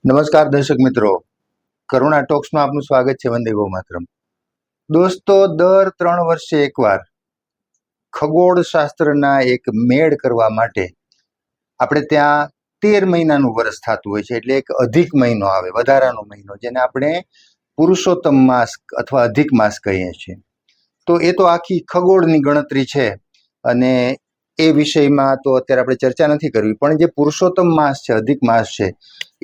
નમસ્કાર દર્શક મિત્રો, કરુણા ટોક્સમાં આપનું સ્વાગત છે. વંદે ગો માતરમ. દોસ્તો, દર 3 વર્ષે એકવાર ખગોળ શાસ્ત્રના એક મેળ કરવા માટે આપણે ત્યાં 13 મહિનાનું વર્ષ થતું હોય છે. એટલે એક અધિક મહિનો આવે, વધારાનો મહિનો, જેને આપણે પુરુષોત્તમ માસ અથવા અધિક માસ કહીએ છીએ. તો એ તો આખી ખગોળની ગણતરી છે અને એ વિષયમાં તો અત્યારે આપણે ચર્ચા નથી કરવી. પણ જે પુરુષોત્તમ માસ છે, અધિક માસ છે,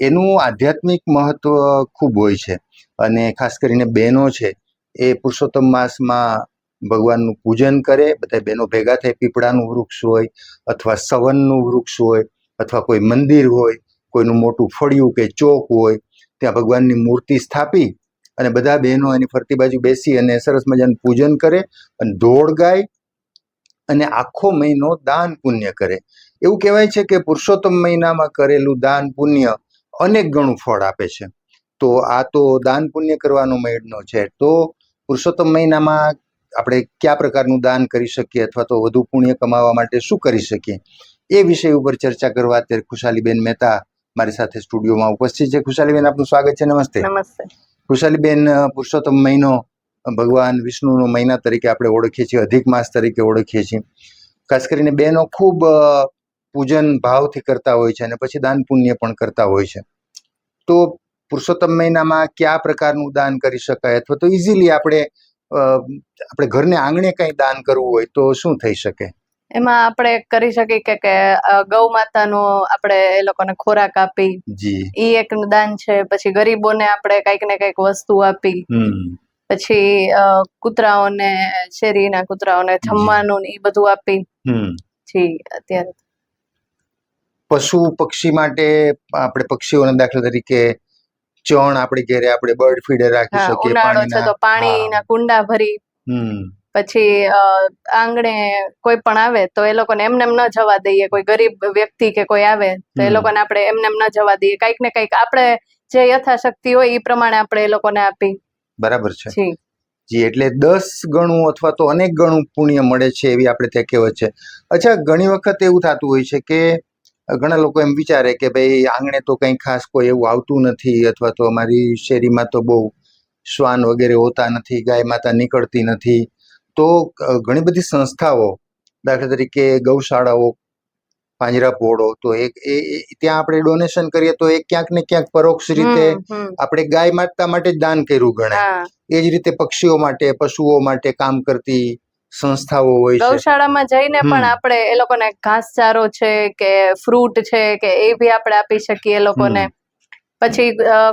એનું આધ્યાત્મિક મહત્વ ખૂબ હોય છે. અને ખાસ કરીને બહેનો છે એ પુરુષોત્તમ માસમાં ભગવાનનું પૂજન કરે. બધા બહેનો ભેગા થાય, પીપળાનું વૃક્ષ હોય અથવા સવનનું વૃક્ષ હોય અથવા કોઈ મંદિર હોય, કોઈનું મોટું ફળિયું કે ચોક હોય, ત્યાં ભગવાનની મૂર્તિ સ્થાપી અને બધા બહેનો એની ફરતી બાજુ બેસી અને સરસ મજાનું પૂજન કરે અને ધોળ ગાય અને આખો મહિનો દાન પુણ્ય કરે. એવું કહેવાય છે કે પુરુષોત્તમ મહિનામાં કરેલું દાન પુણ્ય અનેક ગણું ફળ આપે છે. તો આ તો દાન પુણ્ય કરવાનો મહિનો છે. તો પુરુષોત્તમ મહિનામાં આપણે કયા પ્રકારનું દાન કરી શકીએ અથવા તો વધુ પુણ્ય કમાવા માટે શું કરી શકીએ, એ વિષય ઉપર ચર્ચા કરવા અત્યારે ખુશાલીબેન મહેતા મારી સાથે સ્ટુડિયોમાં ઉપસ્થિત છે. ખુશાલીબેન, આપનું સ્વાગત છે. નમસ્તે. નમસ્તે. ખુશાલીબેન, પુરુષોત્તમ મહિનો ભગવાન વિષ્ણુનો મહિના તરીકે આપણે ઓળખીએ છીએ, અધિક માસ તરીકે ઓળખીએ છીએ. ખાસ કરીને બહેનો ખૂબ પૂજન ભાવથી કરતા હોય છે અને પછી દાન પુણ્ય પણ કરતા હોય છે. તો પુરુષોત્તમ મહિનામાં કયા પ્રકારનું દાન કરી શકાય અથવા તો ઇઝીલી આપણે ઘરને આંગણે કંઈ દાન કરવું હોય તો શું થઈ શકે? એમાં આપણે કરી શકીએ કે ગૌ માતાનો આપણે એ લોકોને ખોરાક આપી, જી, ઈ એક દાન છે. પછી ગરીબોને આપણે કંઈક ને કંઈક વસ્તુ આપી, પછી કૂતરાઓને, શેરીના કૂતરાઓને જમવાનું ને ઈ બધું આપી. જી, અત્યારે પશુ પક્ષી માટે આપણે પક્ષીઓના દાખલા તરીકે ચણ આપણે ઘરે આપણે બર્ડ ફીડર રાખી શકીએ. ઉનાળો છે તો પાણીના કુંડા ભરી, પછી આંગણે કોઈ પણ આવે તો એ લોકોને એમને એમ ન જવા દઈએ. કોઈ ગરીબ વ્યક્તિ કે કોઈ આવે તો એ લોકોને આપણે એમને એમ ન જવા દઈએ. કંઈક ને કંઈક આપણે જે યથાશક્તિ હોય એ પ્રમાણે આપણે એ લોકોને આપી. બરાબર છે. જી, એટલે 10 ગણું અથવા તો અનેક ગણું પુણ્ય મળે છે એવી આપણે ત્યાં કહેવત છે. અચ્છા, ઘણી વખત એવું થતું હોય છે કે ઘણા લોકો એમ વિચારે કે ભાઈ આંગણે તો કંઈ ખાસ કોઈ એવું આવતું નથી અથવા તો અમારી શેરીમાં તો બહુ શ્વાન વગેરે હોતા નથી, ગાય માતા નીકળતી નથી. તો ઘણી બધી સંસ્થાઓ, દાખલા તરીકે ગૌશાળાઓ, પાંજરાપોળો, તો ત્યાં આપણે ડોનેશન કરીએ તો એ ક્યાંક ને ક્યાંક પરોક્ષ રીતે આપણે ગાય માતા માટે જ દાન કર્યું ગણાય. એ જ રીતે પક્ષીઓ માટે, પશુઓ માટે કામ કરતી સંસ્થાઓ હોય છે. ગૌશાળામાં જઈને પણ આપણે એ લોકોને ઘાસચારો છે કે ફ્રૂટ છે કે એ બી આપણે આપી શકીએ એ લોકોને. પછી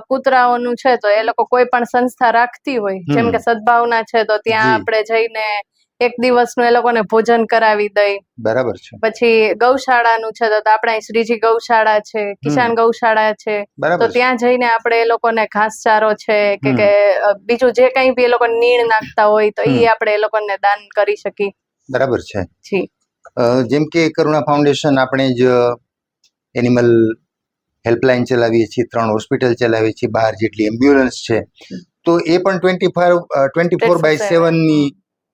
કૂતરાઓનું છે તો એ લોકો કોઈ પણ સંસ્થા રાખતી હોય, જેમ કે સદભાવના છે, તો ત્યાં આપણે જઈને એક દિવસનું એ લોકોને ભોજન કરાવી દઈ. બરાબર છે. પછી ગૌશાળાનું છે તો આપણે શ્રીજી ગૌશાળા છે, કિસાન ગૌશાળા છે, તો ત્યાં જઈને આપણે એ લોકોને ઘાસચારો છે કે બીજું જે કંઈ બી એ લોકો નીણ નાખતા હોય તો એ આપણે એ લોકોને દાન કરી શકીએ. બરાબર છે. જી, જેમ કે કરુણા ફાઉન્ડેશન આપણે જ એનિમલ હેલ્પલાઇન ચલાવીએ છીએ, 3 હોસ્પિટલ ચલાવીએ છીએ, 12 જેટલી એમ્બ્યુલન્સ છે. તો એ પણ 24/7ની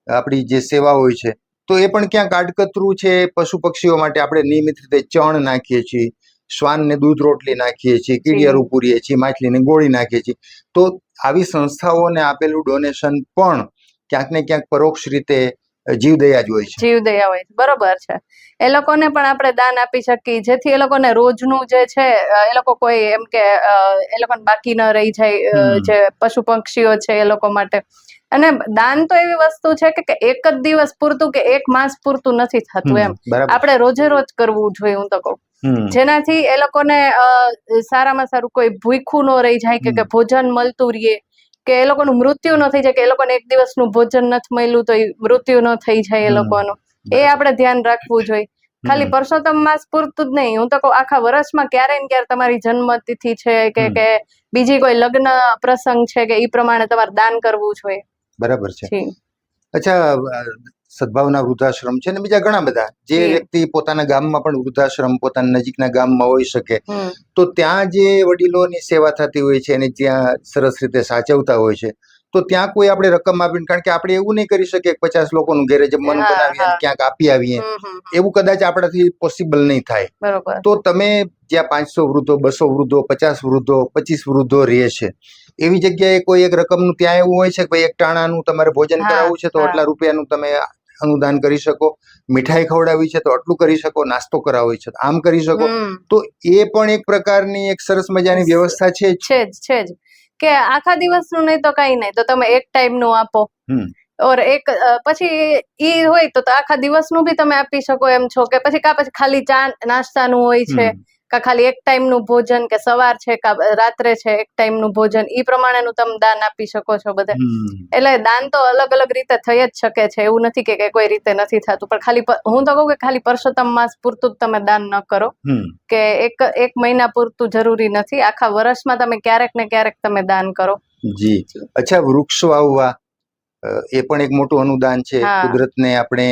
આપણી જે સેવા હોય છે, તો એ પણ ક્યાંક આડકતરું છે. પશુ પક્ષીઓ માટે આપણે નિયમિત રીતે ચણ નાખીએ છીએ, શ્વાનને દૂધ રોટલી નાખીએ છીએ, કીડિયારું પૂરીએ છીએ, માછલીને ગોળી નાખીએ છીએ. તો આવી સંસ્થાઓને આપેલું ડોનેશન પણ ક્યાંક ને ક્યાંક પરોક્ષ રીતે જીવદયા જ હોય છે. જીવદયા હોય છે, બરોબર છે. એ લોકોને પણ આપણે દાન આપી શકીએ, જેથી એ લોકોને રોજનું જે છે એ લોકો કોઈ એમ કે એ લોકોને બાકી ન રહી જાય, જે પશુ પક્ષીઓ છે એ લોકો માટે. અને દાન તો એવી વસ્તુ છે કે એક જ દિવસ પૂરતું કે એક માસ પૂરતું નથી થતું. એમ આપણે રોજે રોજ કરવું જોઈએ, હું તો કહું, જેનાથી એ લોકોને સારામાં સારું કોઈ ભૂખ્યું ન રહી જાય કે ભોજન મળતું રહીએ, કે એ લોકોનું મૃત્યુ ન થઈ જાય, કે એ લોકોને એક દિવસનું ભોજન નથી મળ્યું તો એ મૃત્યુ ન થઈ જાય એ લોકોનું. એ આપણે ધ્યાન રાખવું જોઈએ. ખાલી પુરુષોત્તમ માસ પૂરતું જ નહીં, હું તો કહું આખા વર્ષમાં ક્યારે ને ક્યારે તમારી જન્મતિથિ છે કે બીજી કોઈ લગ્ન પ્રસંગ છે કે એ પ્રમાણે તમારે દાન કરવું જોઈએ. બરાબર છે. અચ્છા, સદભાવના વૃદ્ધાશ્રમ છે ને બીજા ઘણા બધા, જે વ્યક્તિ પોતાના ગામમાં પણ વૃદ્ધાશ્રમ પોતાના નજીકના ગામમાં હોઈ શકે, તો ત્યાં જે વડીલોની સેવા થતી હોય છે અને જ્યાં સરસ રીતે સાચવતા હોય છે, તો ત્યાં કોઈ આપણે રકમ આપીને, કારણ કે આપણે એવું નહીં કરી શકીએ 50 લોકોનું ઘરે જમવાનું હા, બનાવીએ અને હા. ક્યાંક આપી આવીએ, એવું કદાચ આપણાથી પોસિબલ નહીં થાય. બરોબર. તો તમે જ્યાં 500 વૃદ્ધો, 200 વૃદ્ધો, 50 વૃદ્ધો, 25 વૃદ્ધો રહે છે, એવી જગ્યાએ કોઈ એક રકમનું ત્યાં એવું હોય છે કે ભાઈ એક ટાણાનું તમારે ભોજન હા, કરાવવું છે તો હા. આટલા રૂપિયાનું તમે અનુદાન કરી શકો, મીઠાઈ ખવડાવી છે તો આટલું કરી શકો, નાસ્તો કરાવવો છે તો આમ કરી શકો. તો એ પણ એક પ્રકારની એક સરસ મજાની વ્યવસ્થા છે જ. છે જ કે આખા દિવસનું નહીં તો કઈ નહીં, તો તમે એક ટાઈમનું આપો. ઓર એક પછી ઈ હોય તો આખા દિવસનું બી તમે આપી શકો એમ છો, કે પછી ખાલી ચા નાસ્તાનું હોય છે, કા ખાલી એક ટાઈમનું ભોજન, કે સવાર છે કા રાત્રે છે એક ટાઈમનું ભોજન, ઈ પ્રમાણેનું તમે દાન આપી શકો છો બધે. એટલે દાન તો અલગ અલગ રીતે થઈ જ શકે છે, એવું નથી કે કોઈ રીતે નથી થતું. પણ ખાલી હું તો કહું કે ખાલી પરસોત્તમ માસ પૂરતું જ તમે દાન ન કરો, કે એક મહિના પૂરતું જરૂરી નથી, આખા વર્ષમાં તમે ક્યારેક ને ક્યારેક તમે દાન કરો. જી. અચ્છા, વૃક્ષો વાવવા એ પણ એક મોટું અનુદાન છે. કુદરતને આપણે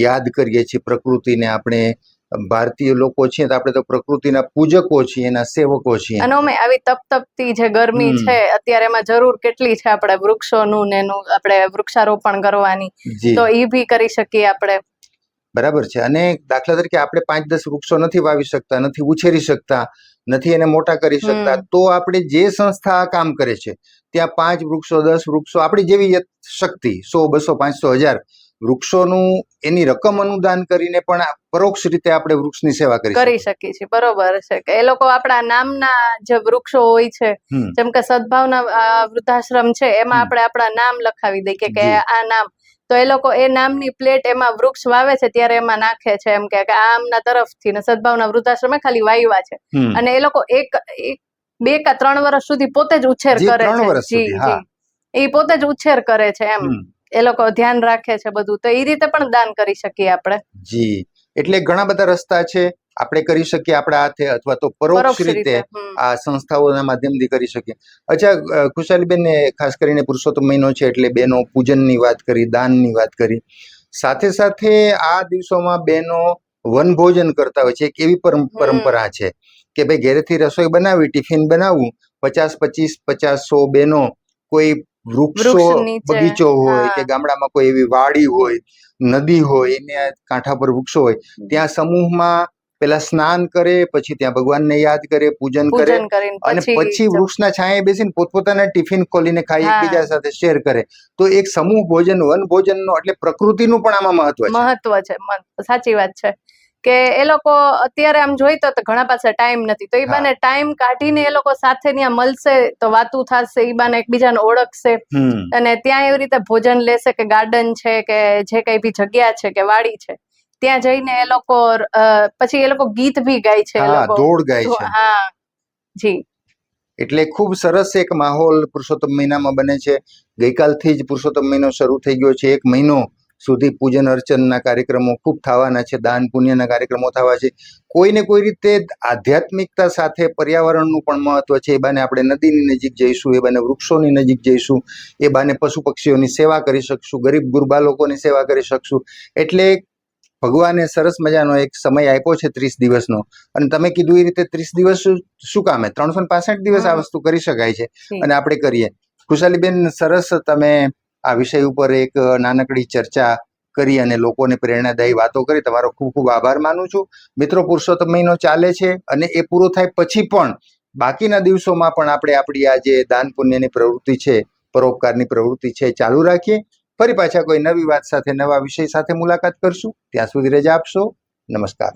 યાદ કરીએ છીએ, પ્રકૃતિને આપણે ભારતીય લોકો છીએ તો આપણે તો પ્રકૃતિના પૂજકો છીએ, એના સેવકો છીએ. અને અમે આવી તપતી જે ગરમી છે અત્યારે, એમાં જરૂર કેટલી છે આપણે વૃક્ષોનું ને એનું આપણે વૃક્ષારોપણ કરવાની, તો ઈ ભી કરી શકીએ આપણે. બરાબર છે. અને દાખલા તરીકે આપણે 5-10 વૃક્ષો નથી વાવી શકતા, નથી ઉછેરી શકતા, નથી એને મોટા કરી શકતા, તો આપણે જે સંસ્થા કામ કરે છે ત્યાં 5 વૃક્ષો, 10 વૃક્ષો, આપણી જેવી શક્તિ 100, 200, 500, 1000 વૃક્ષોનું એની રકમ અનુદાન કરીને પણ પરોક્ષ રીતે આપણે વૃક્ષની સેવા કરી શકીએ છીએ. બરોબર છે કે એ લોકો આપણા નામના જે વૃક્ષો હોય છે, જેમ કે સદભાવના વૃદ્ધાશ્રમ છે, એમાં આપણે આપણા નામ લખાવી દઈએ કે આ નામ, તો એ લોકો એ નામની પ્લેટ એમાં વૃક્ષ વાવે છે ત્યારે એમાં નાખે છે, એમ કે આમના તરફથી, ને સદભાવના વૃદ્ધાશ્રમે ખાલી વાવ્યા છે. અને એ લોકો 2 કે 3 વર્ષ સુધી પોતે જ ઉછેર કરે છે. એ પોતે જ ઉછેર કરે છે, એમ એ લોકો ધ્યાન રાખે છે બધું. તો એ રીતે પણ દાન કરી શકીએ આપણે. જી. એટલે ઘણા બધા રસ્તા છે, આપણે કરી શકીએ આપણા હાથે, અથવા તો પરોક્ષ રીતે આ સંસ્થાઓના માધ્યમથી કરી શકીએ. અચ્છા ખુશાલીબેન, ખાસ કરીને પુરુષોત્તમ મહિનો છે એટલે બહેનો પૂજનની વાત કરી, દાનની વાત કરી, સાથે સાથે આ દિવસોમાં બહેનો વનભોજન કરતા હોય છે. એક એવી પરંપરા છે કે ભાઈ ઘરેથી રસોઈ બનાવી, ટિફિન બનાવવું, 50, 25, 50, 100 બહેનો કોઈ વૃક્ષો, બગીચો હોય કે ગામડામાં કોઈ એવી વાડી હોય, નદી હોય, એને કાંઠા પર વૃક્ષો હોય, ત્યાં સમૂહમાં પેલા સ્નાન કરે, પછી ત્યાં ભગવાનને યાદ કરે, પૂજન કરે, અને પછી વૃક્ષના છાંયે બેસીને પોતપોતાના ટિફિન ખોલીને ખાઈ, એકબીજા સાથે શેર કરે. તો એક સમૂહ ભોજન, વન ભોજનનો, એટલે પ્રકૃતિનું પણ આમાં મહત્વ છે. સાચી વાત છે કે એ લોકો અત્યારે આમ જોઈ તો ઘણા પાસે ટાઈમ નથી, તો એ બાને ટાઈમ કાઢીને એ લોકો સાથે ત્યાં મળશે તો વાતું થશે, એ બાને એકબીજાને ઓળખશે, અને ત્યાં એવી રીતે ભોજન લેશે, કે ગાર્ડન છે કે જે કઈ બી જગ્યા છે કે વાડી છે, ત્યાં જઈને એ લોકો પછી એ લોકો ગીત ભી ગાય છે, દોડ ગાય છે. હા જી. એટલે ખૂબ સરસ એક માહોલ પુરુષોત્તમ મહિનામાં બને છે. ગઈકાલથી જ પુરુષોત્તમ મહિનો શરૂ થઈ ગયો છે. 1 મહિનો સુધી પૂજન અર્ચનના કાર્યક્રમો ખૂબ થવાના છે, દાન પુણ્યના કાર્યક્રમો થવા છે. કોઈને કોઈ રીતે આધ્યાત્મિકતા સાથે પર્યાવરણનું પણ મહત્વ છે. એ બાને આપણે નદીની નજીક જઈશું, એ બાને વૃક્ષોની નજીક જઈશું, એ બાને પશુ પક્ષીઓની સેવા કરી શકશું, ગરીબ ગુરબા લોકોની સેવા કરી શકશું. એટલે ભગવાને સરસ મજાનો એક સમય આપ્યો છે 30 દિવસનો, અને તમે કીધું એ રીતે 30 દિવસ શું કામે, 365 દિવસ આ વસ્તુ કરી શકાય છે, અને આપણે કરીએ. ખુશાલીબેન, સરસ તમે આ વિષય ઉપર એક નાનકડી ચર્ચા કરી અને લોકોને પ્રેરણાદાયી વાતો કરી. તમારો ખૂબ ખૂબ આભાર માનું છું. મિત્રો, પુરુષોત્તમ મહિનો ચાલે છે, અને એ પૂરો થાય પછી પણ બાકીના દિવસોમાં પણ આપણે આપણી આ જે દાન પુણ્યની પ્રવૃત્તિ છે, પરોપકારની પ્રવૃત્તિ છે, ચાલુ રાખીએ. ફરી પાછા કોઈ નવી વાત સાથે, નવા વિષય સાથે મુલાકાત કરશું. ત્યાં સુધી રજા આપશો. નમસ્કાર.